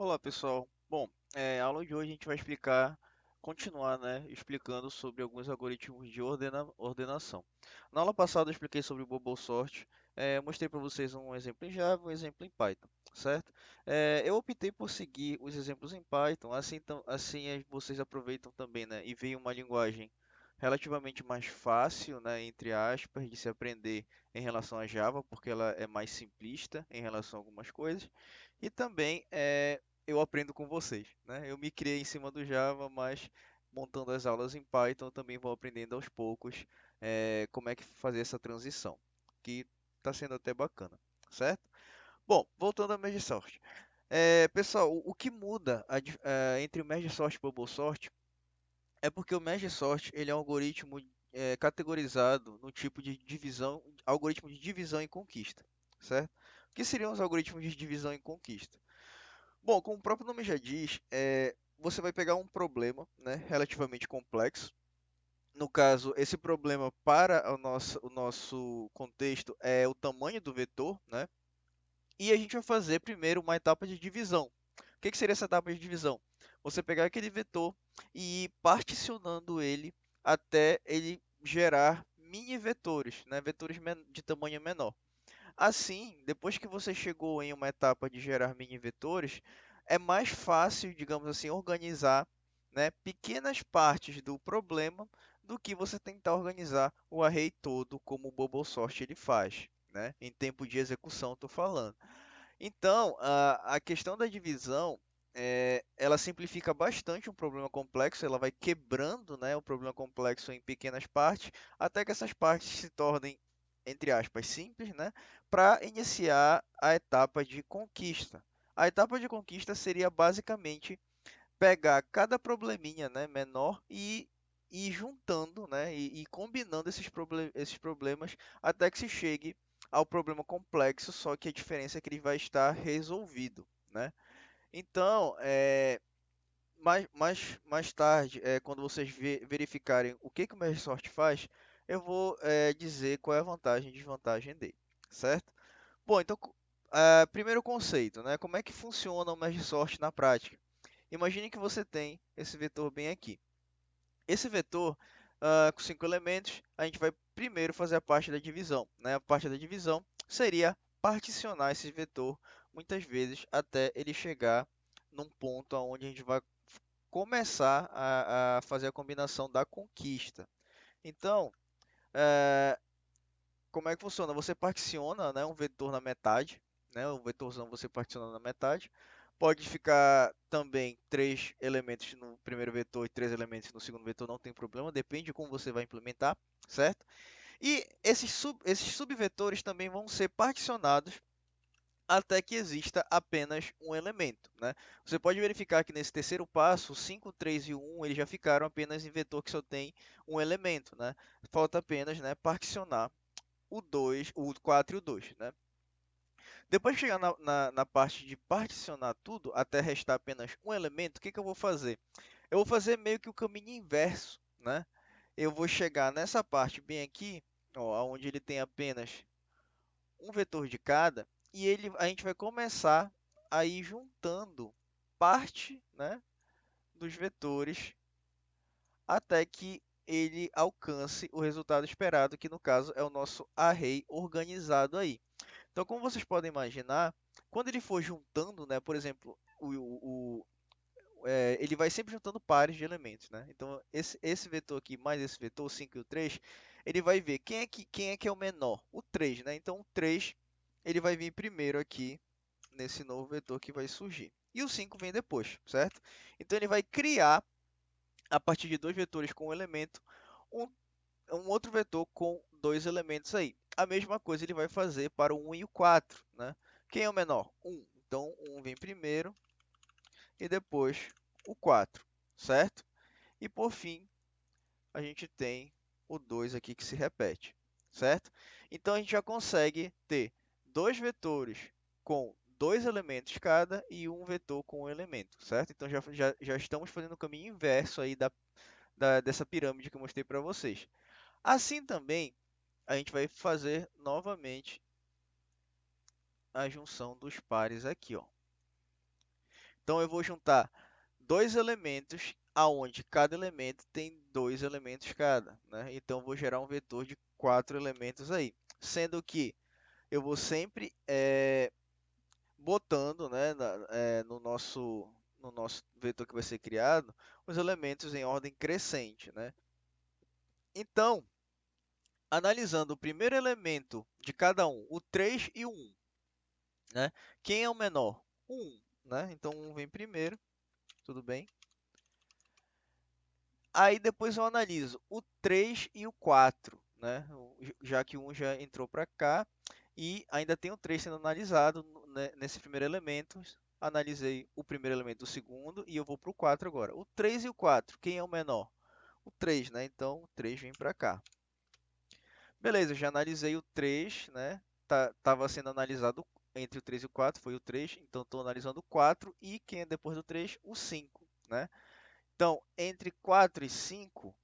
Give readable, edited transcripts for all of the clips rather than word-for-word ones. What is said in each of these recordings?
Olá pessoal, bom, a aula de hoje a gente vai continuar, né, explicando sobre alguns algoritmos de ordenação. Na aula passada eu expliquei sobre o Bubble Sort, mostrei para vocês um exemplo em Java e um exemplo em Python, certo? Eu optei por seguir os exemplos em Python, assim vocês aproveitam também, né, e veem uma linguagem relativamente mais fácil, né, entre aspas, de se aprender em relação a Java, porque ela é mais simplista em relação a algumas coisas. E também eu aprendo com vocês, né? Eu me criei em cima do Java, mas montando as aulas em Python, eu também vou aprendendo aos poucos como é que fazer essa transição, que está sendo até bacana, certo? Bom, voltando ao MergeSort. Pessoal, o que muda entre o MergeSort e o BubbleSort é porque o MergeSort ele é um algoritmo categorizado no tipo de divisão, algoritmo de divisão e conquista, certo? O que seriam os algoritmos de divisão e conquista? Bom, como o próprio nome já diz, você vai pegar um problema, né, relativamente complexo. No caso, esse problema para o nosso contexto é o tamanho do vetor, né? E a gente vai fazer primeiro uma etapa de divisão. O que seria essa etapa de divisão? Você pegar aquele vetor e ir particionando ele até ele gerar mini vetores, né? Vetores de tamanho menor. Assim, depois que você chegou em uma etapa de gerar mini vetores, é mais fácil, digamos assim, organizar, né, pequenas partes do problema do que você tentar organizar o array todo como o Bubble Sort ele faz, né? Em tempo de execução, estou falando. Então, a questão da divisão, ela simplifica bastante um problema complexo, ela vai quebrando, né, o problema complexo em pequenas partes, até que essas partes se tornem, entre aspas, simples, né, para iniciar a etapa de conquista. A etapa de conquista seria basicamente pegar cada probleminha, né, menor e ir juntando, né, e combinando esses problemas até que se chegue ao problema complexo, só que a diferença é que ele vai estar resolvido, né? Então, mais tarde, quando vocês verificarem o que o MergeSort faz, eu vou dizer qual é a vantagem e desvantagem dele, certo? Bom, então, primeiro conceito, né? Como é que funciona o MergeSort na prática? Imagine que você tem esse vetor bem aqui. Esse vetor, com 5 elementos, a gente vai primeiro fazer a parte da divisão, né? A parte da divisão seria particionar esse vetor, muitas vezes, até ele chegar num ponto onde a gente vai começar a fazer a combinação da conquista. Então, eh, como é que funciona? Você particiona, né, um vetor na metade, né, um vetorzão você particiona na metade. Pode ficar também 3 elementos no primeiro vetor e 3 elementos no segundo vetor, não tem problema, depende de como você vai implementar, certo? E esses subvetores também vão ser particionados até que exista apenas um elemento, né? Você pode verificar que nesse terceiro passo, o 5, 3 e o 1, eles já ficaram apenas em vetor que só tem um elemento, né? Falta apenas, né, particionar o 2, o 4 e o 2, né? Depois de chegar na parte de particionar tudo, até restar apenas um elemento, o que eu vou fazer? Eu vou fazer meio que o caminho inverso, né? Eu vou chegar nessa parte bem aqui, ó, onde ele tem apenas um vetor de cada, e a gente vai começar a ir juntando parte, né, dos vetores até que ele alcance o resultado esperado, que no caso é o nosso array organizado aí. Então, como vocês podem imaginar, quando ele for juntando, né, por exemplo, ele vai sempre juntando pares de elementos, né? Então, esse vetor aqui mais esse vetor, o 5 e o 3, ele vai ver quem é que é o menor, o 3, né? Então, o 3 ele vai vir primeiro aqui nesse novo vetor que vai surgir. E o 5 vem depois, certo? Então, ele vai criar, a partir de dois vetores com um elemento, um, um outro vetor com dois elementos aí. A mesma coisa ele vai fazer para o 1 e o 4, né? Quem é o menor? 1. Então, o 1 vem primeiro e depois o 4, certo? E por fim, a gente tem o 2 aqui que se repete, certo? Então, a gente já consegue ter dois vetores com dois elementos cada e um vetor com um elemento, certo? Então, já estamos fazendo o caminho inverso aí dessa pirâmide que eu mostrei para vocês. Assim também, a gente vai fazer novamente a junção dos pares aqui, ó. Então eu vou juntar dois elementos aonde cada elemento tem dois elementos cada, né? Então eu vou gerar um vetor de quatro elementos aí, sendo que eu vou sempre botando, né, no nosso vetor que vai ser criado, os elementos em ordem crescente, né? Então, analisando o primeiro elemento de cada um, o 3 e o 1, né? Quem é o menor? O 1, né? Então, o 1 vem primeiro, tudo bem? Aí depois eu analiso o 3 e o 4, né? Já que o 1 já entrou para cá e ainda tem o 3 sendo analisado nesse primeiro elemento. Analisei o primeiro elemento, o segundo, e eu vou para o 4 agora. O 3 e o 4, quem é o menor? O 3, né? Então o 3 vem para cá. Beleza, já analisei o 3, né? Tava sendo analisado entre o 3 e o 4, foi o 3, então estou analisando o 4 e quem é depois do 3? O 5, né? Então, entre 4 e 5,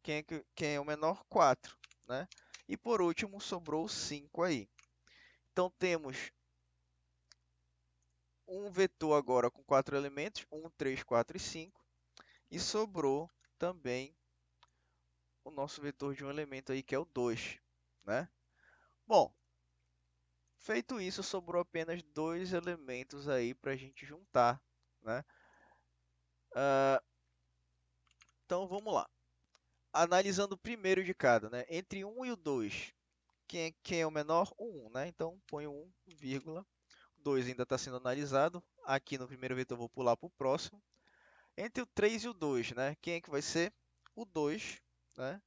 quem é o menor? 4, né? E por último, sobrou 5 aí. Então, temos um vetor agora com quatro elementos, 1, 3, 4 e 5. E sobrou também o nosso vetor de um elemento aí, que é o 2, né? Bom, feito isso, sobrou apenas dois elementos aí para a gente juntar, né? Ah, então, vamos lá. Analisando o primeiro de cada, né? Entre 1 e o 2, quem é o menor? O 1, né? Então, põe o 1, vírgula. 2 ainda está sendo analisado. Aqui no primeiro vetor eu vou pular para o próximo. Entre o 3 e o 2, né? Quem é que vai ser? O 2, né?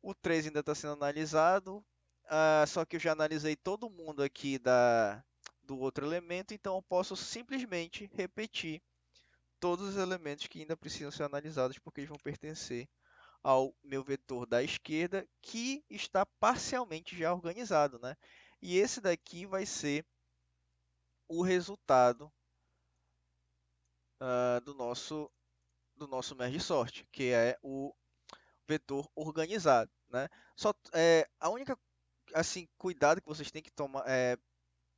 O 3 ainda está sendo analisado. Só que eu já analisei todo mundo aqui do outro elemento, então eu posso simplesmente repetir todos os elementos que ainda precisam ser analisados, porque eles vão pertencer ao meu vetor da esquerda, que está parcialmente já organizado, né? E esse daqui vai ser o resultado do nosso merge sort, que é o vetor organizado, né? A única assim cuidado que vocês têm que tomar,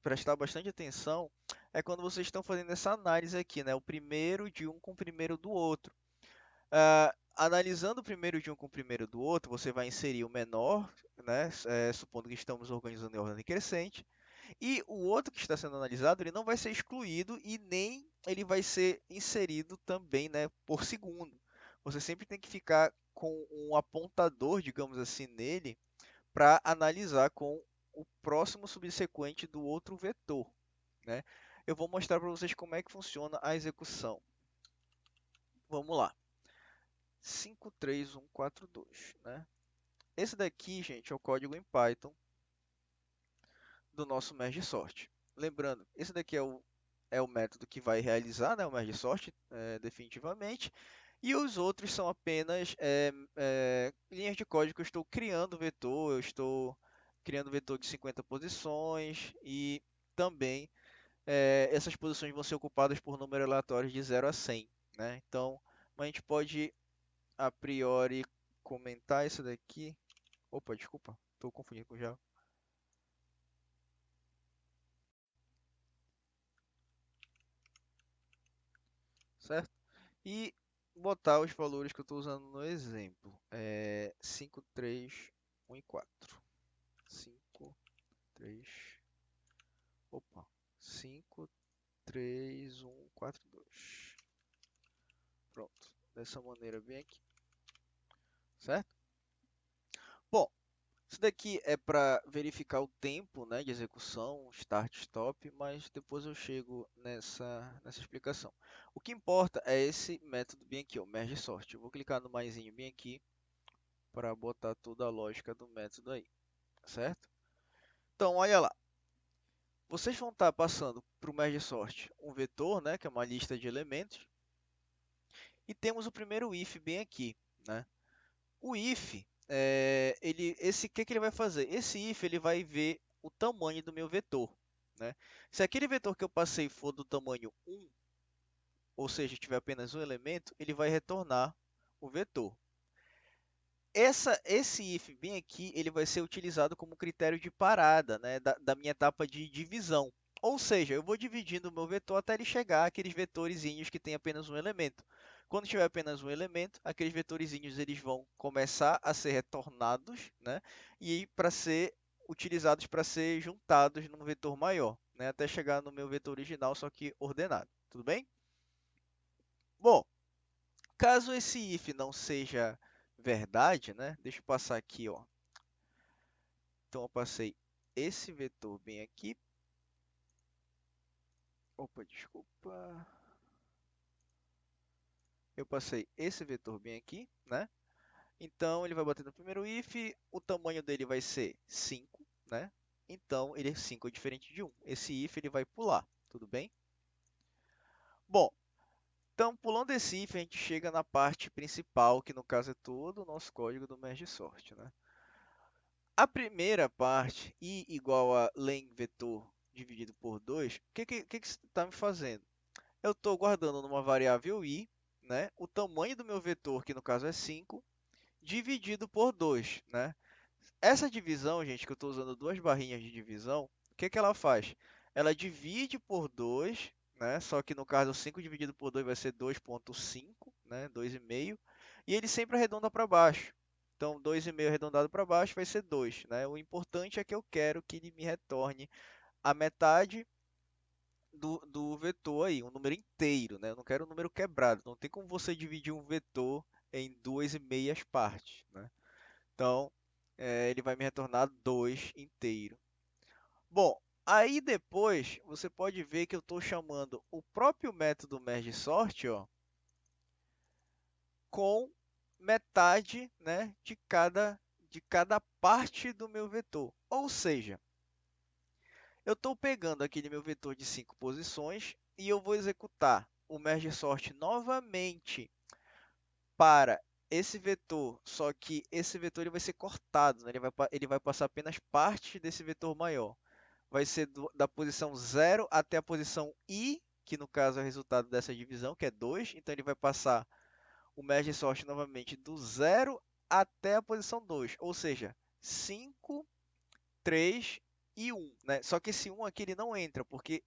prestar bastante atenção é quando vocês estão fazendo essa análise aqui, né? O primeiro de um com o primeiro do outro. Analisando o primeiro de um com o primeiro do outro, você vai inserir o menor, né? Supondo que estamos organizando em ordem crescente. E o outro que está sendo analisado, ele não vai ser excluído e nem ele vai ser inserido também, né, por segundo. Você sempre tem que ficar com um apontador, digamos assim, nele para analisar com o próximo subsequente do outro vetor, né? Eu vou mostrar para vocês como é que funciona a execução. Vamos lá. 53142, né? Esse daqui, gente, é o código em Python do nosso merge sort. Lembrando, esse daqui é o método que vai realizar, né, o merge sort, definitivamente, e os outros são apenas linhas de código que eu estou criando vetor, eu estou criando vetor de 50 posições e também essas posições vão ser ocupadas por número aleatório de 0 a 100, né? Então, a gente pode a priori comentar isso daqui. Opa, desculpa, estou confundindo com Java. Certo? E botar os valores que eu estou usando no exemplo. 5, 3, 1 e 4. 5, 3, opa, 5, 3, 1, 4, 2. Pronto, dessa maneira bem aqui, certo? Bom, isso daqui é para verificar o tempo, né, de execução, start, stop, mas depois eu chego nessa explicação. O que importa é esse método bem aqui, o merge sort. Eu vou clicar no maisinho bem aqui para botar toda a lógica do método aí, certo? Então, olha lá. Vocês vão estar passando para o merge sort um vetor, né, que é uma lista de elementos, e temos o primeiro if bem aqui, né? O if, que ele vai fazer? Esse if ele vai ver o tamanho do meu vetor, né? Se aquele vetor que eu passei for do tamanho 1, ou seja, tiver apenas um elemento, ele vai retornar o vetor. Esse if bem aqui, ele vai ser utilizado como critério de parada, né, da minha etapa de divisão. Ou seja, eu vou dividindo o meu vetor até ele chegar àqueles vetorizinhos que tem apenas um elemento. Quando tiver apenas um elemento, aqueles vetorizinhos eles vão começar a ser retornados, né? E para ser utilizados para ser juntados num vetor maior, né? Até chegar no meu vetor original, só que ordenado. Tudo bem? Bom, caso esse if não seja verdade, né? Deixa eu passar aqui, ó. Então eu passei esse vetor bem aqui. Opa, desculpa. Eu passei esse vetor bem aqui, né? Então ele vai bater no primeiro if, o tamanho dele vai ser 5, né? Então ele é 5 é diferente de 1. Esse if ele vai pular, tudo bem? Bom, então pulando esse if a gente chega na parte principal, que no caso é todo o nosso código do merge sort, né? A primeira parte, i igual a len vetor dividido por 2, o que você está me fazendo? Eu estou guardando numa variável i, né, o tamanho do meu vetor, que no caso é 5, dividido por 2, né? Essa divisão, gente, que eu estou usando duas barrinhas de divisão, o que ela faz? Ela divide por 2, né? Só que no caso 5 dividido por 2 vai ser 2,5, né? 2,5, e ele sempre arredonda para baixo. Então 2,5 arredondado para baixo vai ser 2, né? O importante é que eu quero que ele me retorne a metade do vetor aí, um número inteiro, né? Eu não quero um número quebrado. Não tem como você dividir um vetor em 2,5 partes, né? Então, ele vai me retornar 2 inteiro. Bom, aí depois você pode ver que eu estou chamando o próprio método merge_sort, ó, com metade, né, de cada parte do meu vetor. Ou seja, eu estou pegando aquele meu vetor de 5 posições e eu vou executar o merge_sort novamente para esse vetor, só que esse vetor ele vai ser cortado, né? Ele vai passar apenas parte desse vetor maior. Vai ser da posição 0 até a posição i, que no caso é o resultado dessa divisão, que é 2. Então ele vai passar o merge sort novamente do 0 até a posição 2, ou seja, 5, 3 e 1, né? Só que esse 1 aqui ele não entra, porque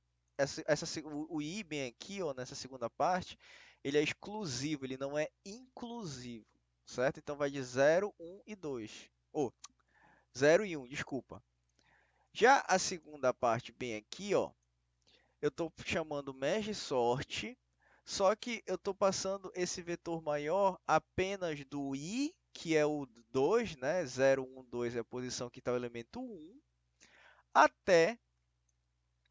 o i bem aqui, ó, nessa segunda parte, ele é exclusivo, ele não é inclusivo, certo? Então vai de 0, 1 e 2. Ou 0 e 1, desculpa. Já a segunda parte bem aqui, ó, eu estou chamando merge sort, só que eu estou passando esse vetor maior apenas do i, que é o 2, né? 0, 1, 2 é a posição que está o elemento 1, até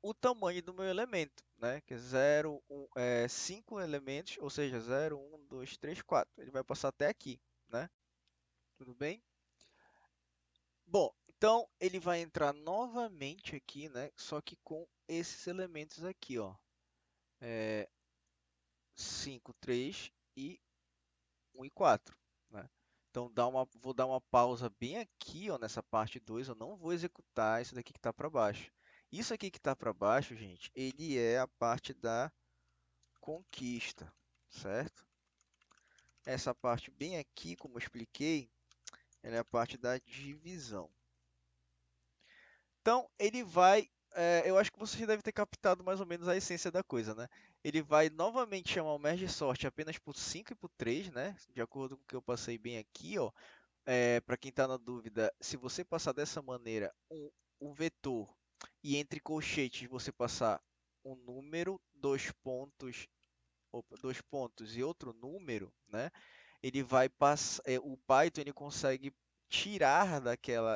o tamanho do meu elemento, né? Que é 0, 1, 5 elementos, ou seja, 0, 1, 2, 3, 4. Ele vai passar até aqui, né? Tudo bem? Bom, então ele vai entrar novamente aqui, né? Só que com esses elementos aqui, ó. 5, 3 e 1 e 4, né? Então vou dar uma pausa bem aqui, ó, nessa parte 2. Eu não vou executar isso daqui que está para baixo. Isso aqui que está para baixo, gente, ele é a parte da conquista, certo? Essa parte bem aqui, como eu expliquei, ela é a parte da divisão. Então, ele vai, eu acho que você já deve ter captado mais ou menos a essência da coisa, né? Ele vai novamente chamar o merge sort apenas por 5 e por 3, né? De acordo com o que eu passei bem aqui, ó. Para quem está na dúvida, se você passar dessa maneira um vetor e entre colchetes você passar um número, dois pontos e outro número, né? Ele vai passar, o Python ele consegue tirar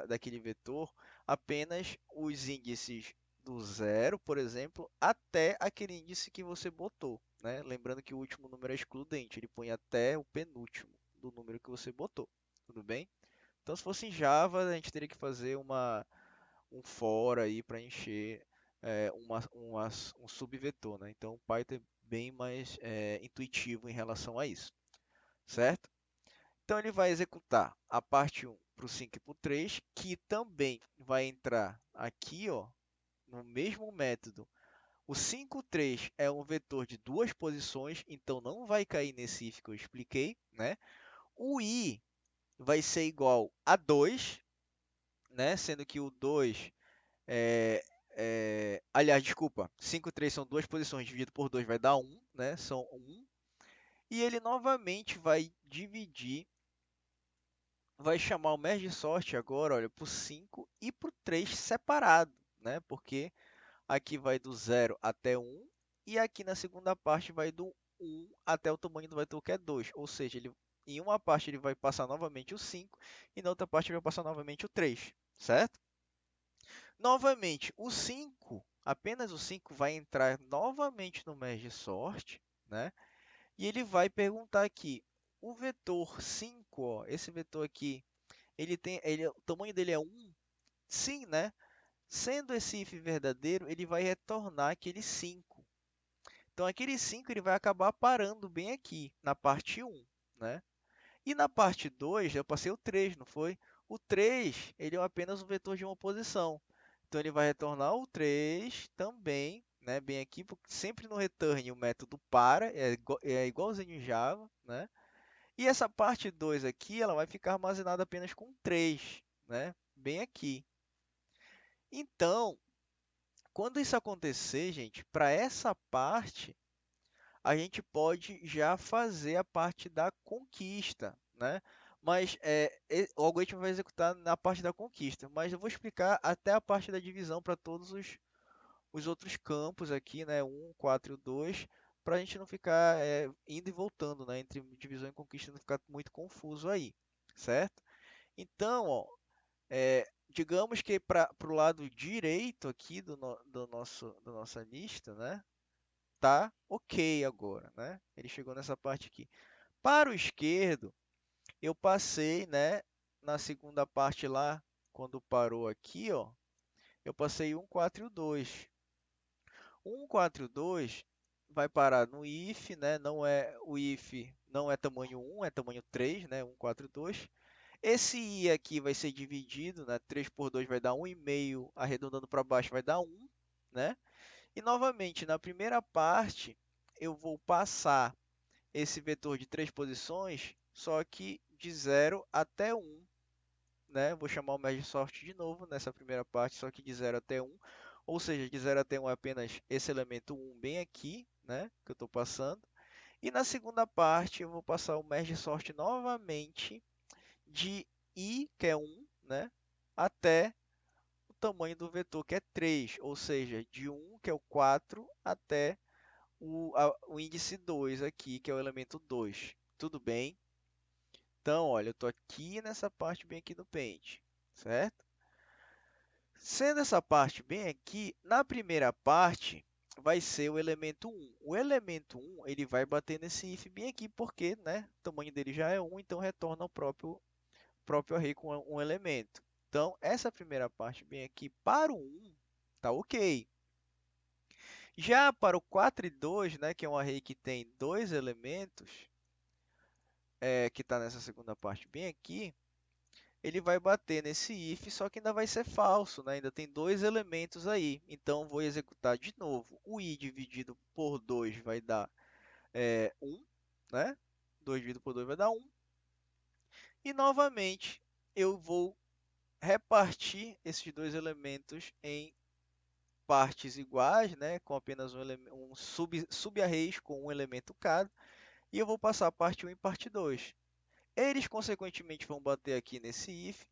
daquele vetor apenas os índices do zero, por exemplo, até aquele índice que você botou, né? Lembrando que o último número é excludente, ele põe até o penúltimo do número que você botou, tudo bem? Então, se fosse em Java, a gente teria que fazer um for aí para encher um subvetor, né? Então, o Python é bem mais intuitivo em relação a isso, certo? Então, ele vai executar a parte 1 para o 5 e para o 3, que também vai entrar aqui, ó, no mesmo método. O 5, 3 é um vetor de duas posições, então não vai cair nesse if que eu expliquei, né? O i vai ser igual a 2, né? Sendo que o 2 Aliás, desculpa, 5 e 3 são duas posições, dividido por 2 vai dar 1, né? São 1. E ele novamente vai dividir, vai chamar o merge sort agora, olha, para o 5 e para o 3 separado, né? Porque aqui vai do 0 até 1 e aqui na segunda parte vai do 1 até o tamanho do vetor que é 2. Ou seja, em uma parte ele vai passar novamente o 5 e na outra parte ele vai passar novamente o 3, certo? Novamente, o 5, apenas o 5 vai entrar novamente no merge sort, né? E ele vai perguntar aqui, o vetor 5, ó, esse vetor aqui, o tamanho dele é 1? Sim, né? Sendo esse if verdadeiro, ele vai retornar aquele 5. Então, aquele 5 ele vai acabar parando bem aqui, na parte 1, né? E na parte 2, eu passei o 3, não foi? O 3, ele é apenas um vetor de uma posição. Então, ele vai retornar o 3 também, né? Bem aqui, porque sempre no return o método para, é igualzinho em Java, né? E essa parte 2 aqui, ela vai ficar armazenada apenas com 3, né? Bem aqui. Então, quando isso acontecer, gente, para essa parte, a gente pode já fazer a parte da conquista, né? Mas o algoritmo vai executar na parte da conquista, mas eu vou explicar até a parte da divisão para todos os outros campos aqui, né? 1, 4 e 2, para a gente não ficar indo e voltando, né? Entre divisão e conquista, não ficar muito confuso aí, certo? Então, ó, digamos que para o lado direito aqui da nossa lista, né? Tá ok agora, né? Ele chegou nessa parte aqui. Para o esquerdo, eu passei, né? Na segunda parte lá, quando parou aqui, ó, eu passei 1, 4 e o 2. 1, 4 e o 2 vai parar no if, né? O if não é tamanho 1, é tamanho 3, né? 1, 4 e 2. Esse i aqui vai ser dividido, né? 3 por 2 vai dar 1,5, arredondando para baixo vai dar 1, né? E novamente, na primeira parte, eu vou passar esse vetor de 3 posições, só que de 0 até 1, né? Vou chamar o merge sort de novo nessa primeira parte, só que de 0 até 1. Ou seja, de 0 até 1 é apenas esse elemento 1 bem aqui, né? Que eu estou passando. E na segunda parte, eu vou passar o merge sort novamente de i, que é 1, né? Até o tamanho do vetor, que é 3, ou seja, de 1, que é o 4, até o índice 2 aqui, que é o elemento 2. Tudo bem? Então, olha, eu estou aqui nessa parte bem aqui do Paint, certo? Sendo essa parte bem aqui, na primeira parte vai ser o elemento 1. O elemento 1 ele vai bater nesse if bem aqui, porque né, o tamanho dele já é 1, então retorna o próprio array com um elemento. Então, essa primeira parte bem aqui para o 1 está ok. Já para o 4 e 2, né, que é um array que tem dois elementos, que está nessa segunda parte bem aqui, ele vai bater nesse if, só que ainda vai ser falso, né? Ainda tem dois elementos aí. Então, vou executar de novo. O i dividido por 2 vai dar 1, né? 2 dividido por 2 vai dar 1. E, novamente, eu vou repartir esses dois elementos em partes iguais, né? Com apenas um sub-arrays com um elemento cada. E eu vou passar a parte 1 e parte 2. Eles, consequentemente, vão bater aqui nesse if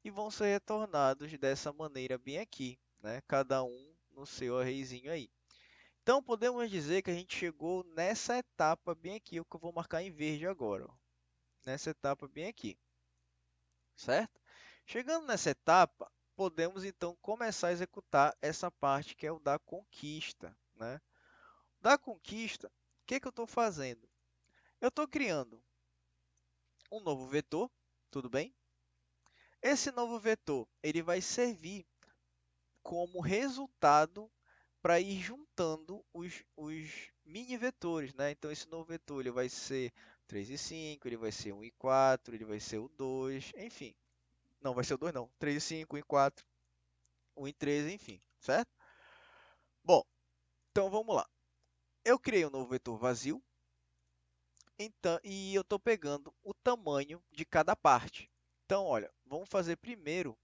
e vão ser retornados dessa maneira bem aqui, né? Cada um no seu arrayzinho aí. Então, podemos dizer que a gente chegou nessa etapa bem aqui, o que eu vou marcar em verde agora. Ó. Nessa etapa bem aqui, certo? Chegando nessa etapa, podemos então começar a executar essa parte que é o da conquista, né? Da conquista, o que eu estou fazendo? Eu estou criando um novo vetor, tudo bem? Esse novo vetor ele vai servir como resultado para ir juntando os mini vetores, né? Então, esse novo vetor ele vai ser 3 e 5, ele vai ser 1 e 4, ele vai ser o 2, enfim. Não, vai ser o 2 não, 3 e 5, 1 e 4, 1 e 3, enfim, certo? Bom, então vamos lá. Eu criei um novo vetor vazio, então, e eu estou pegando o tamanho de cada parte. Então, olha, vamos fazer primeiro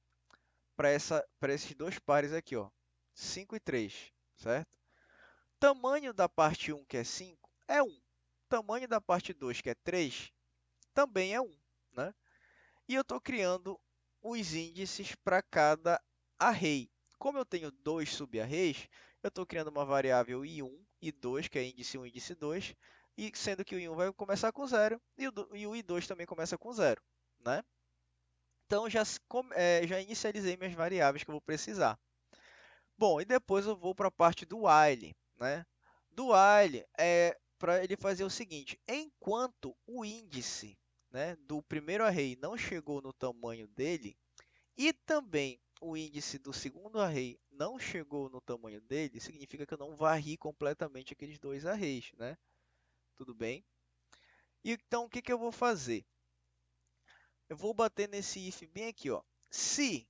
para esses dois pares aqui, ó. 5 e 3, certo? Tamanho da parte 1, que é 5, é 1. Tamanho da parte 2, que é 3, também é 1, né? E eu estou criando os índices para cada array. Como eu tenho dois sub-arrays, eu estou criando uma variável i1 e 2, que é índice 1 e índice 2, e sendo que o i1 vai começar com zero e o i2 também começa com zero, né? Então, já inicializei minhas variáveis que eu vou precisar. Bom, e depois eu vou para a parte do while, né? Do while é para ele fazer o seguinte: enquanto o índice, né, do primeiro array não chegou no tamanho dele e também o índice do segundo array não chegou no tamanho dele, significa que eu não varri completamente aqueles dois arrays, né? Tudo bem? Então, o que que eu vou fazer? Eu vou bater nesse if bem aqui, ó. Se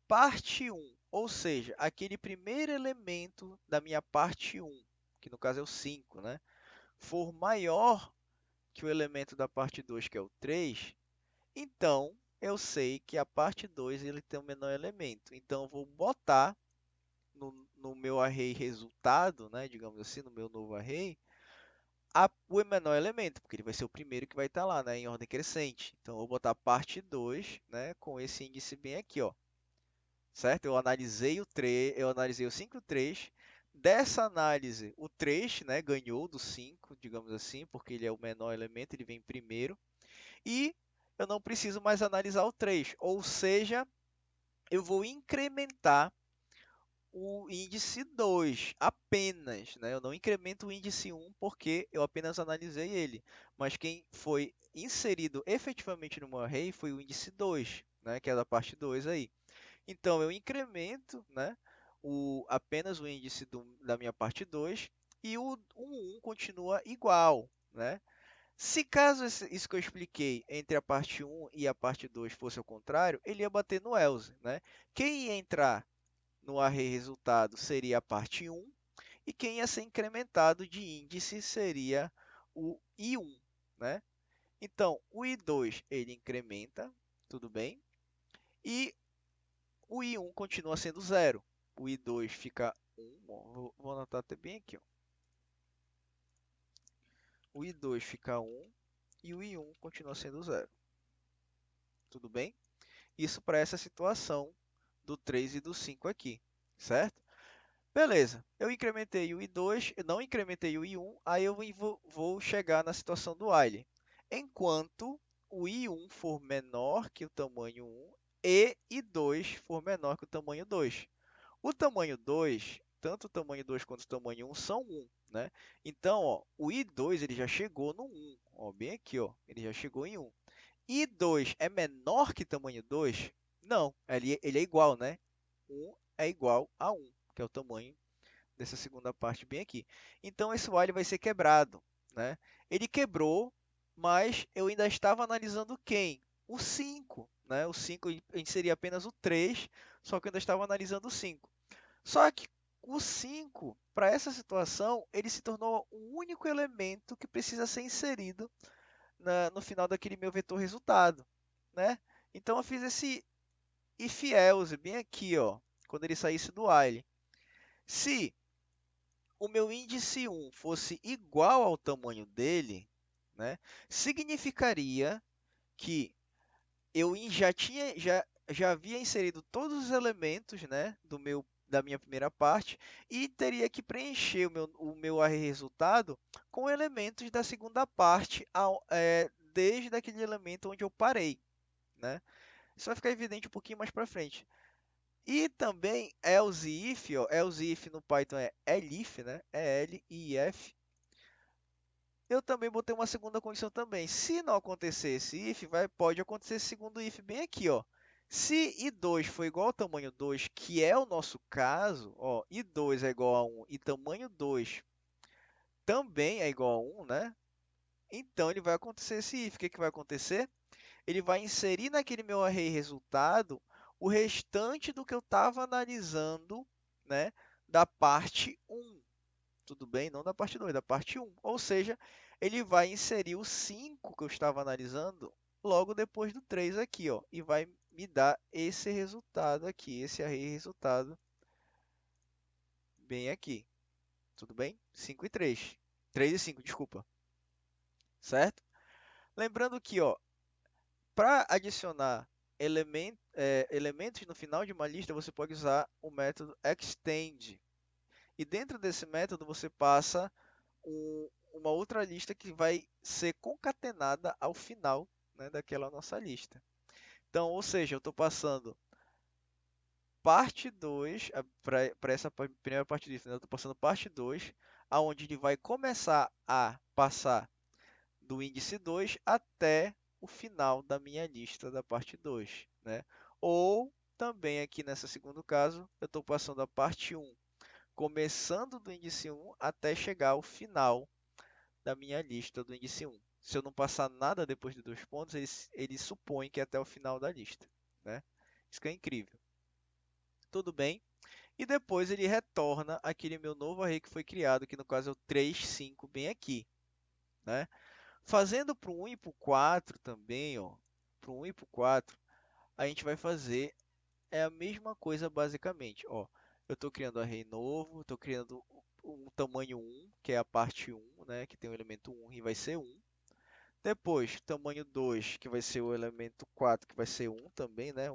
parte 1, ou seja, aquele primeiro elemento da minha parte 1, que no caso é o 5, né, for maior que o elemento da parte 2, que é o 3, então eu sei que a parte 2 ele tem o menor elemento. Então eu vou botar no meu array resultado, né, digamos assim, no meu novo array, o menor elemento, porque ele vai ser o primeiro que vai estar lá, né, em ordem crescente. Então eu vou botar parte 2, né, com esse índice bem aqui, ó. Certo? Eu analisei o 5 e o 3. Dessa análise, o 3, né, ganhou do 5, digamos assim, porque ele é o menor elemento, ele vem primeiro. E eu não preciso mais analisar o 3, ou seja, eu vou incrementar o índice 2 apenas, né? Eu não incremento o índice 1 porque eu apenas analisei ele, mas quem foi inserido efetivamente no meu array foi o índice 2, né, que é da parte 2 aí. Então, eu incremento, né, apenas o índice da minha parte 2 e o 1 continua igual, né? Se caso isso que eu expliquei entre a parte 1 e a parte 2 fosse ao contrário, ele ia bater no else, né? Quem ia entrar no array resultado seria a parte 1 e quem ia ser incrementado de índice seria o i1, né? Então, o i2 ele incrementa, tudo bem? E o i1 continua sendo zero. O i2 fica 1. Bom, vou anotar até bem aqui. Ó. O i2 fica 1 e o i1 continua sendo zero. Tudo bem? Isso para essa situação do 3 e do 5 aqui, certo? Beleza, eu incrementei o i2, eu não incrementei o i1, aí eu vou chegar na situação do while. Enquanto o i1 for menor que o tamanho 1 e i2 for menor que o tamanho 2. O tamanho 2, tanto o tamanho 2 quanto o tamanho 1 são 1, né? Então, ó, o i2 ele já chegou no 1, ó, bem aqui, ó, ele já chegou em 1. I2 é menor que tamanho 2? Não, ele é igual, né? 1 é igual a 1, que é o tamanho dessa segunda parte bem aqui. Então, esse while vai ser quebrado, né? Ele quebrou, mas eu ainda estava analisando quem? O 5, né? O 5 a gente seria apenas o 3, só que eu ainda estava analisando o 5. Só que o 5, para essa situação, ele se tornou o único elemento que precisa ser inserido no final daquele meu vetor resultado, né? Então eu fiz esse if else bem aqui, ó, quando ele saísse do while. Se o meu índice 1 fosse igual ao tamanho dele, né, significaria que eu já havia inserido todos os elementos, né, da minha primeira parte e teria que preencher o meu array resultado com elementos da segunda parte desde aquele elemento onde eu parei, né? Isso vai ficar evidente um pouquinho mais para frente. E também else if, ó, else if no Python é elif, né? É L-I-F. Eu também botei uma segunda condição também. Se não acontecer esse if, pode acontecer esse segundo if bem aqui, ó. Se i2 for igual ao tamanho 2, que é o nosso caso, ó, i2 é igual a 1 e tamanho 2 também é igual a 1, né? Então ele vai acontecer esse if. O que que vai acontecer? Ele vai inserir naquele meu array resultado o restante do que eu estava analisando, né, da parte 1. Tudo bem? Não da parte 2, da parte 1. Ou seja, ele vai inserir o 5 que eu estava analisando logo depois do 3 aqui, ó, e vai me dar esse resultado aqui, esse array resultado bem aqui. Tudo bem? 5 e 3. 3 e 5, desculpa. Certo? Lembrando que, ó, para adicionar elementos no final de uma lista, você pode usar o método extend. E dentro desse método, você passa uma outra lista que vai ser concatenada ao final, né, daquela nossa lista. Então, ou seja, eu estou passando parte 2 para essa primeira parte disso, né? Eu estou passando parte 2, aonde ele vai começar a passar do índice 2 até o final da minha lista da parte 2, né? Ou também aqui nesse segundo caso, eu estou passando a parte 1, começando do índice 1 até chegar ao final da minha lista do índice 1. Se eu não passar nada depois de 2 pontos, ele supõe que é até o final da lista, né? Isso que é incrível. Tudo bem? E depois ele retorna aquele meu novo array que foi criado, que no caso é o 3, 5, bem aqui, né? Fazendo para o 1 e para o 4 também, ó, para o 1 e para o 4, a gente vai fazer a mesma coisa basicamente. Ó, eu estou criando um array novo, estou criando um tamanho 1, que é a parte 1, né, que tem o elemento 1 e vai ser 1. Depois, tamanho 2, que vai ser o elemento 4, que vai ser 1 também, né?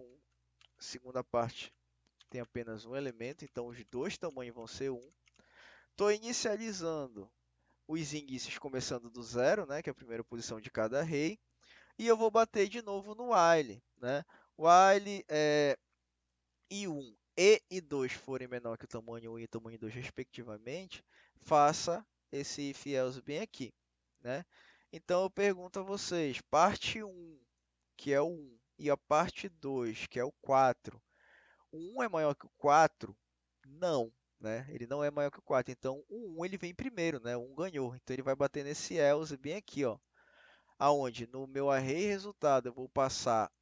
Segunda parte tem apenas um elemento, então os dois tamanhos vão ser 1. Estou inicializando os índices começando do zero, né, que é a primeira posição de cada array, e eu vou bater de novo no while, né? While i1 e i2 forem menor que o tamanho 1 e o tamanho 2 respectivamente, faça esse if else bem aqui, né? Então eu pergunto a vocês, parte 1, que é o 1, e a parte 2, que é o 4, o 1 é maior que o 4? Não, né? Ele não é maior que o 4. Então, o 1 ele vem primeiro, né? O 1 ganhou. Então, ele vai bater nesse else bem aqui, ó. Aonde no meu array resultado eu vou passar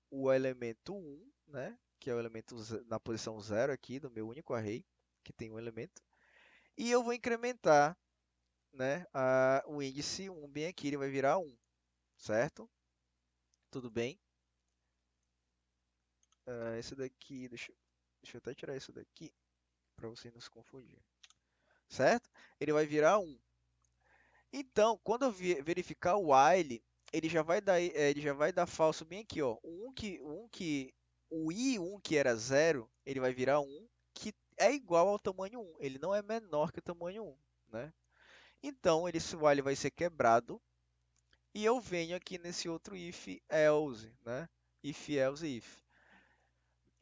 o elemento 1, né? Que é o elemento na posição 0 aqui do meu único array, que tem um elemento. E eu vou incrementar, né? O índice 1 bem aqui, ele vai virar 1, certo? Tudo bem? Esse daqui, deixa eu até tirar isso daqui para você não se confundir. Certo? Ele vai virar 1. Então, quando eu verificar o while, ele já vai dar falso bem aqui, ó. O i1 que era 0, ele vai virar 1, que é igual ao tamanho 1. Ele não é menor que o tamanho 1, né? Então, esse while vai ser quebrado e eu venho aqui nesse outro if else, né? If else if.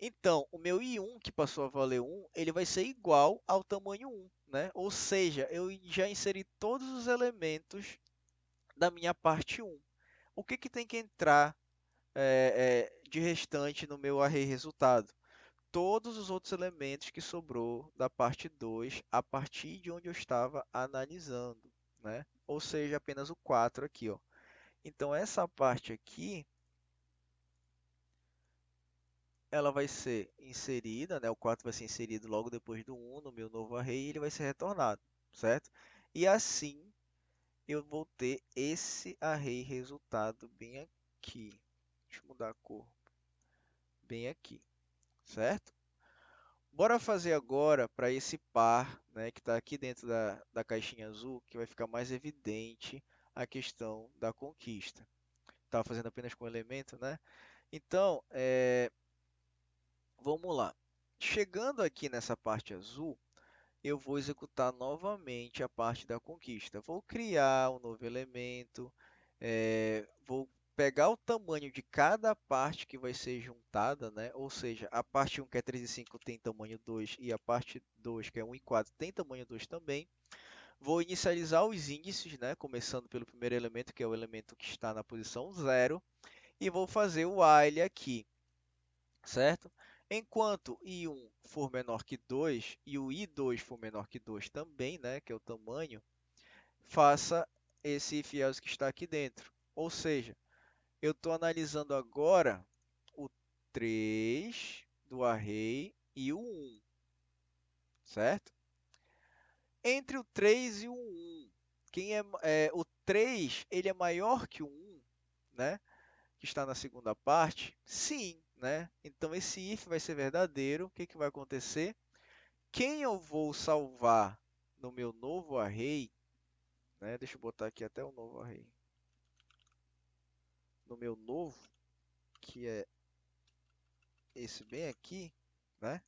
Então, o meu i1, que passou a valer 1, ele vai ser igual ao tamanho 1, né? Ou seja, eu já inseri todos os elementos da minha parte 1. O que, que tem que entrar de restante no meu array resultado? Todos os outros elementos que sobrou da parte 2 a partir de onde eu estava analisando, né? Ou seja, apenas o 4 aqui, ó. Então, essa parte aqui, ela vai ser inserida, né? O 4 vai ser inserido logo depois do 1 no meu novo array e ele vai ser retornado, certo? E assim eu vou ter esse array resultado bem aqui. Deixa eu mudar a cor. Bem aqui, certo? Bora fazer agora para esse par, né, que está aqui dentro da caixinha azul, que vai ficar mais evidente a questão da conquista. Estava fazendo apenas com elemento, né? Então, vamos lá. Chegando aqui nessa parte azul, eu vou executar novamente a parte da conquista. Vou criar um novo elemento, vou pegar o tamanho de cada parte que vai ser juntada, né? Ou seja, a parte 1, que é 3 e 5, tem tamanho 2, e a parte 2, que é 1 e 4, tem tamanho 2 também. Vou inicializar os índices, né? Começando pelo primeiro elemento, que é o elemento que está na posição 0, e vou fazer o while aqui, certo? Enquanto i1 for menor que 2 e o i2 for menor que 2 também, né, que é o tamanho, faça esse if else que está aqui dentro. Ou seja, eu estou analisando agora o 3 do array e o 1, certo? Entre o 3 e o 1, o 3 ele é maior que o 1, né? Que está na segunda parte? Sim, né? Então esse if vai ser verdadeiro. O que, que vai acontecer? quem eu vou salvar no meu novo array, né? Deixa eu botar aqui até o novo array. No meu novo, que é esse bem aqui, né?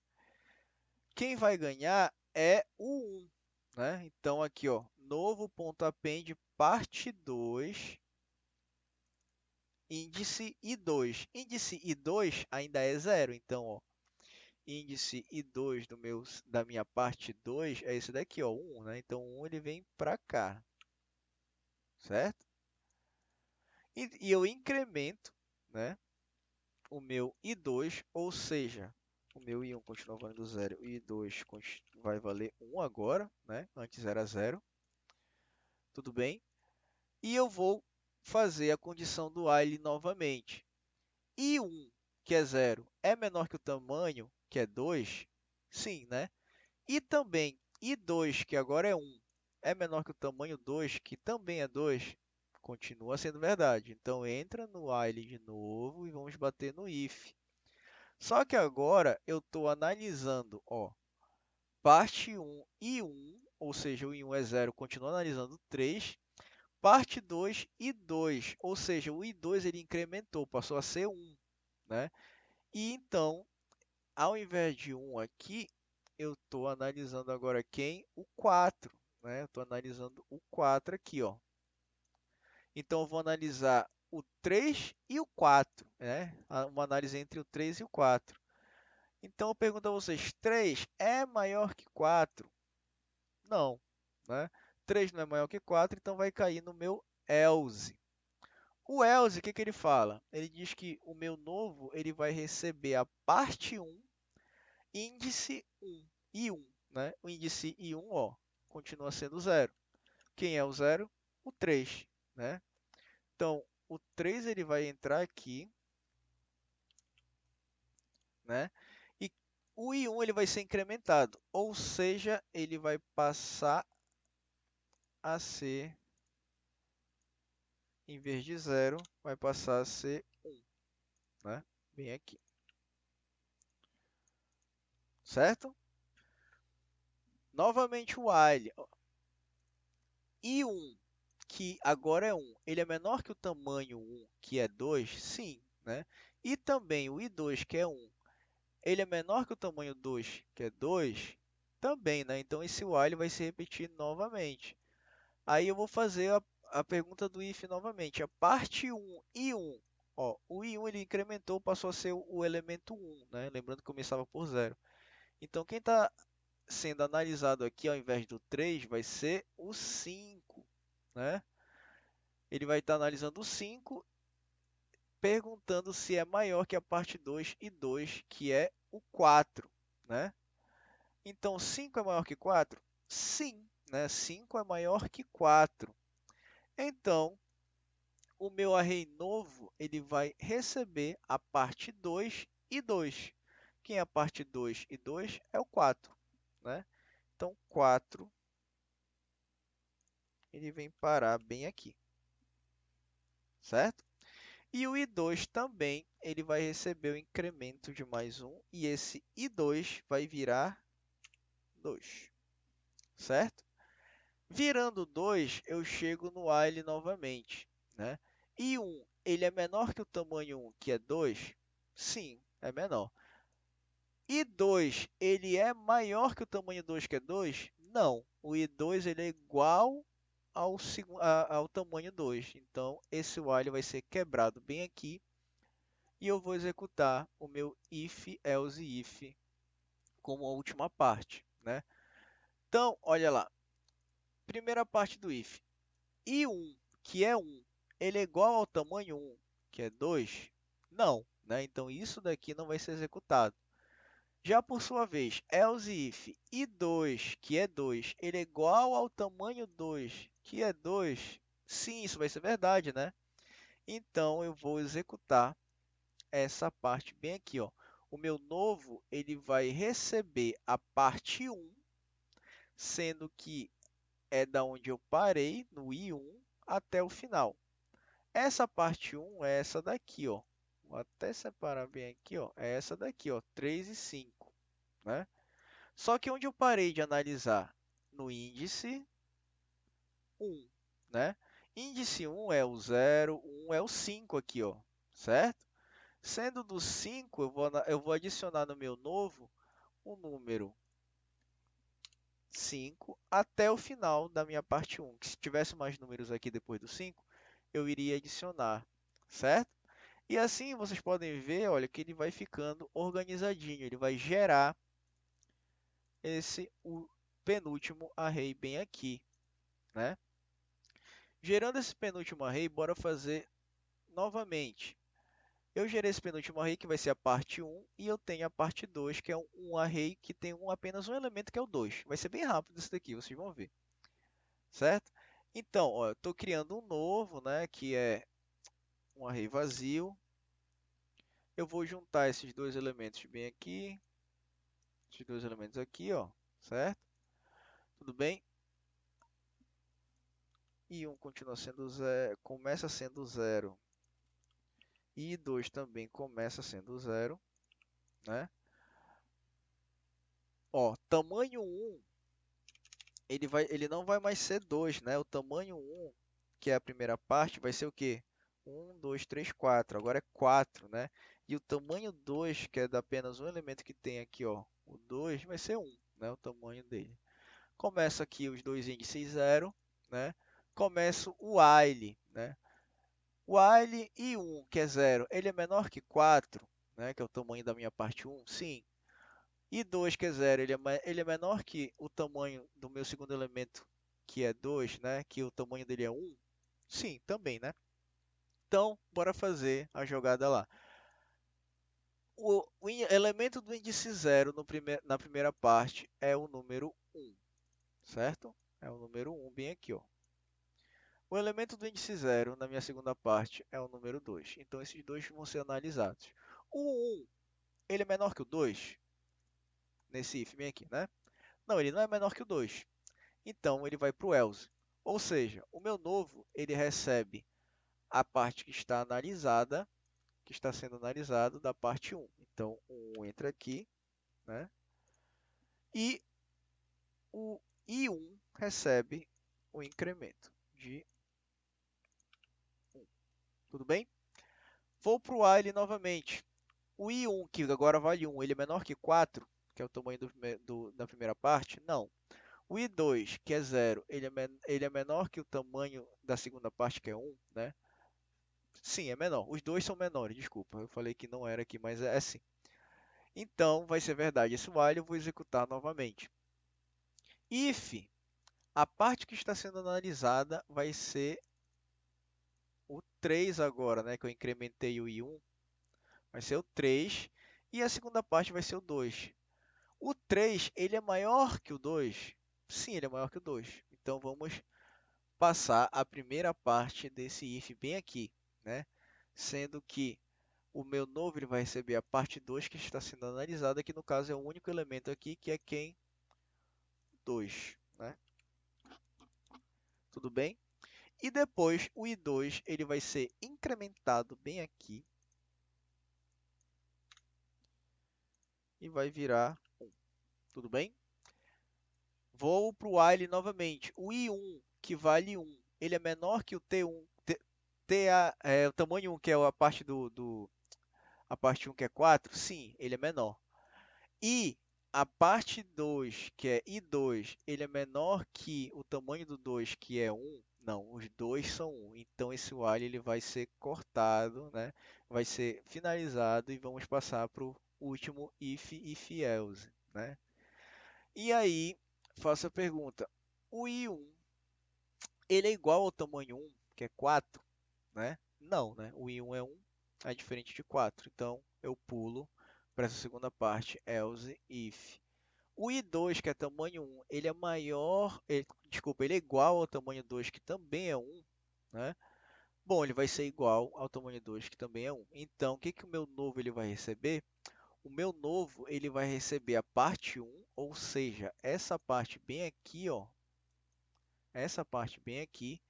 Quem vai ganhar é o 1, né? Então aqui, ó, novo.append parte 2, índice i2. Índice i2 ainda é zero, então, ó, índice i2 da minha parte 2 é esse daqui, ó, 1, né? Então, o 1 ele vem para cá, certo? E eu incremento, né, o meu i2, ou seja, o meu i1 continua valendo 0, o i2 vai valer 1 agora, né? Antes era 0, tudo bem? E eu vou fazer a condição do while novamente. I1, que é 0, é menor que o tamanho, que é 2? Sim, né? E também i2, que agora é 1, é menor que o tamanho 2, que também é 2? Continua sendo verdade. Então, entra no while de novo e vamos bater no if. Só que agora eu estou analisando, ó, parte 1 e 1, ou seja, o i1 é 0, continuo analisando 3. Parte 2 e 2, ou seja, o i2 ele incrementou, passou a ser 1, né? E então, ao invés de 1 aqui, eu estou analisando agora quem? O 4, né? Eu estou analisando o 4 aqui, ó. Então, eu vou analisar o 3 e o 4, né? Uma análise entre o 3 e o 4. Então, eu pergunto a vocês, 3 é maior que 4? Não, né? 3 não é maior que 4, então vai cair no meu else. O else, o que que ele fala? Ele diz que o meu novo ele vai receber a parte 1, índice 1 e 1, né? O índice i1, ó, continua sendo 0. Quem é o 0? O 3, né? Então, o 3 ele vai entrar aqui, né? E o i1 ele vai ser incrementado, ou seja, ele vai passar a ser, em vez de 0, vai passar a ser 1, né? Bem aqui, certo? Novamente o while. I1, que agora é 1, ele é menor que o tamanho 1, que é 2? Sim, né? E também o I2, que é 1, ele é menor que o tamanho 2, que é 2? Também, né? Então, esse while vai se repetir novamente. Aí eu vou fazer a pergunta do if novamente. A parte 1 e 1, ó, o i1 ele incrementou, passou a ser o elemento 1, né? Lembrando que começava por 0. Então, quem está sendo analisado aqui, ao invés do 3, vai ser o 5, né? Ele vai estar analisando o 5, perguntando se é maior que a parte 2 e 2, que é o 4, né? Então, 5 é maior que 4? Sim, né? 5 é maior que 4. Então, o meu array novo ele vai receber a parte 2 e 2. Quem é a parte 2 e 2 é o 4, né? Então, 4 ele vem parar bem aqui, certo? E o i2 também ele vai receber o incremento de mais 1 e esse i2 vai virar 2, certo? Virando 2, eu chego no while novamente, né? I1 ele é menor que o tamanho 1, que é 2? Sim, é menor. I2 ele é maior que o tamanho 2, que é 2? Não, o i2 ele é igual ao tamanho 2. Então, esse while vai ser quebrado bem aqui e eu vou executar o meu if, else if como a última parte, né? Então, olha lá, primeira parte do if, i1, que é 1, ele é igual ao tamanho 1, que é 2? Não, né? Então, isso daqui não vai ser executado. Já por sua vez, else if i2, que é 2, ele é igual ao tamanho 2, que é 2? Sim, isso vai ser verdade, né? Então, eu vou executar essa parte bem aqui, ó. O meu novo, ele vai receber a parte 1, sendo que é da onde eu parei, no i1, até o final. Essa parte 1 é essa daqui, ó. Vou até separar bem aqui, ó. É essa daqui, ó, 3 e 5, né? Só que onde eu parei de analisar? No índice 1, né? Índice 1 é o 0, 1 é o 5 aqui, ó, certo? Sendo do 5, eu vou adicionar no meu novo o número 5 até o final da minha parte 1. Que se tivesse mais números aqui depois do 5, eu iria adicionar, certo? E assim vocês podem ver, olha, que ele vai ficando organizadinho, ele vai gerar o penúltimo array bem aqui, né? Gerando esse penúltimo array, bora fazer novamente. Eu gerei esse penúltimo array, que vai ser a parte 1, e eu tenho a parte 2, que é um array que tem apenas um elemento, que é o 2. Vai ser bem rápido isso daqui, vocês vão ver, certo? Então, ó, eu estou criando um novo, né, que é um array vazio. Eu vou juntar esses dois elementos bem aqui, esses dois elementos aqui, ó, certo? Tudo bem? E 1 continua sendo 0, começa sendo 0. E 2 também começa sendo 0, né? Ó, tamanho 1, ele não vai mais ser 2, né? O tamanho 1, que é a primeira parte, vai ser o quê? 1, 2, 3, 4. Agora é 4, né? E o tamanho 2, que é de apenas um elemento que tem aqui, ó, o 2, vai ser 1, né? O tamanho dele. Começa aqui os dois índices 0, né? Começa o while, né? While e 1, que é 0, ele é menor que 4, né? Que é o tamanho da minha parte 1? Sim. E 2, que é 0, ele é menor que o tamanho do meu segundo elemento, que é 2, né? Que o tamanho dele é 1? Sim, também, né? Então, bora fazer a jogada lá. O elemento do índice 0 na primeira parte é o número 1, certo? É o número 1 bem aqui, ó. O elemento do índice 0 na minha segunda parte é o número 2. Então, esses dois vão ser analisados. O 1, ele é menor que o 2? Nesse if bem aqui, né? Não, ele não é menor que o 2. Então, ele vai para o else. Ou seja, o meu novo, ele recebe a parte que está analisada, que está sendo analisado da parte 1. Então, o 1 entra aqui, né? E o i1 recebe o incremento de 1. Tudo bem? Vou para o while novamente. O i1, que agora vale 1, ele é menor que 4, que é o tamanho da primeira parte? Não. O i2, que é 0, ele é menor que o tamanho da segunda parte, que é 1, né? Sim, é menor. Os dois são menores, desculpa. Eu falei que não era aqui, mas é sim. Então, vai ser verdade esse while, eu vou executar novamente. If, a parte que está sendo analisada vai ser o 3 agora, né? Que eu incrementei o i1, vai ser o 3. E a segunda parte vai ser o 2. O 3, ele é maior que o 2? Sim, ele é maior que o 2. Então, vamos passar a primeira parte desse if bem aqui, né? Sendo que o meu novo ele vai receber a parte 2 que está sendo analisada, que no caso é o único elemento aqui, que é quem? 2, né? Tudo bem? E depois o i2 ele vai ser incrementado bem aqui e vai virar 1. Tudo bem? Vou para o while novamente. O i1, que vale 1, ele é menor que o t1, o tamanho 1, que é a parte a parte 1, que é 4? Sim, ele é menor. E a parte 2, que é i2, ele é menor que o tamanho do 2, que é 1? Não, os dois são 1. Então, esse while ele vai ser cortado, né? Vai ser finalizado e vamos passar para o último if else, né? E aí, faço a pergunta, o i1, ele é igual ao tamanho 1, que é 4, né? Não, né? O i1 é 1, é diferente de 4. Então, eu pulo para essa segunda parte, else if. O i2, que é tamanho 1, ele é maior, desculpa, ele é igual ao tamanho 2, que também é 1, né? Bom, ele vai ser igual ao tamanho 2, que também é 1. Então, o que que o meu novo ele vai receber? O meu novo ele vai receber a parte 1, ou seja, essa parte bem aqui, ó, essa parte bem aqui,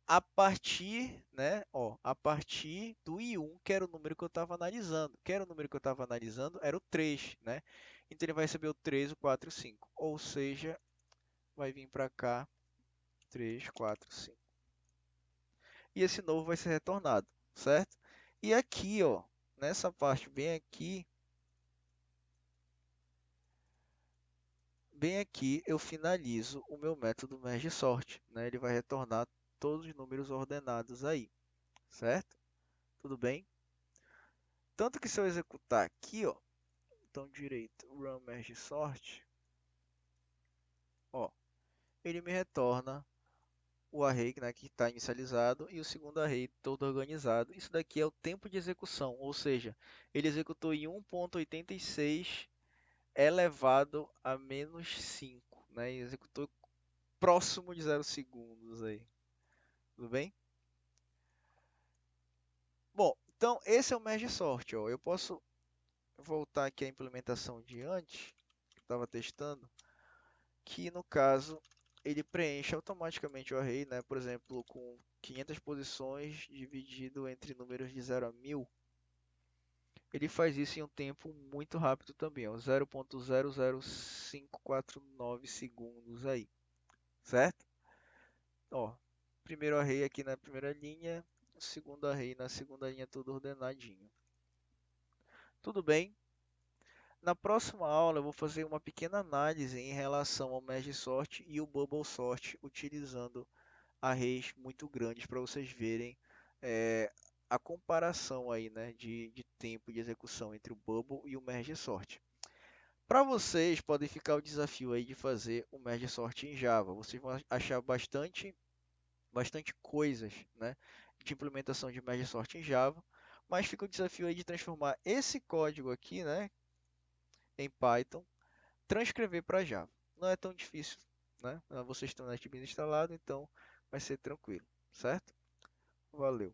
a partir, né, ó, a partir do i1, que era o número que eu estava analisando. Que era o número que eu estava analisando? Era o 3, né? Então ele vai receber o 3, o 4 e o 5. Ou seja, vai vir para cá 3, 4, 5. E esse novo vai ser retornado, certo? E aqui, ó, nessa parte bem aqui eu finalizo o meu método merge sort, né? Ele vai retornar todos os números ordenados aí, certo? Tudo bem? Tanto que se eu executar aqui, ó, botão direito, run merge sort, ó, ele me retorna o array, né, que está inicializado e o segundo array todo organizado. Isso daqui é o tempo de execução, ou seja, ele executou em 1.86 elevado a menos 5, né, e executou próximo de 0 segundos aí, tudo bem? Bom, então esse é o merge sort, ó. Eu posso voltar aqui à implementação de antes, que estava testando, que no caso ele preenche automaticamente o array, né? Por exemplo, com 500 posições dividido entre números de 0 a 1000, ele faz isso em um tempo muito rápido também, ó, 0.00549 segundos aí, certo? Ó, primeiro array aqui na primeira linha, segundo array na segunda linha, tudo ordenadinho. Tudo bem? Na próxima aula eu vou fazer uma pequena análise em relação ao merge sort e o bubble sort, utilizando arrays muito grandes para vocês verem a comparação aí, né, de tempo de execução entre o bubble e o merge sort. Para vocês pode ficar o desafio aí de fazer o merge sort em Java. Vocês vão achar bastante coisas, né, de implementação de merge sort em Java, mas fica o desafio aí de transformar esse código aqui, né, em Python, transcrever para Java. Não é tão difícil, né? Vocês estão no NetBeans instalado, então vai ser tranquilo, certo? Valeu.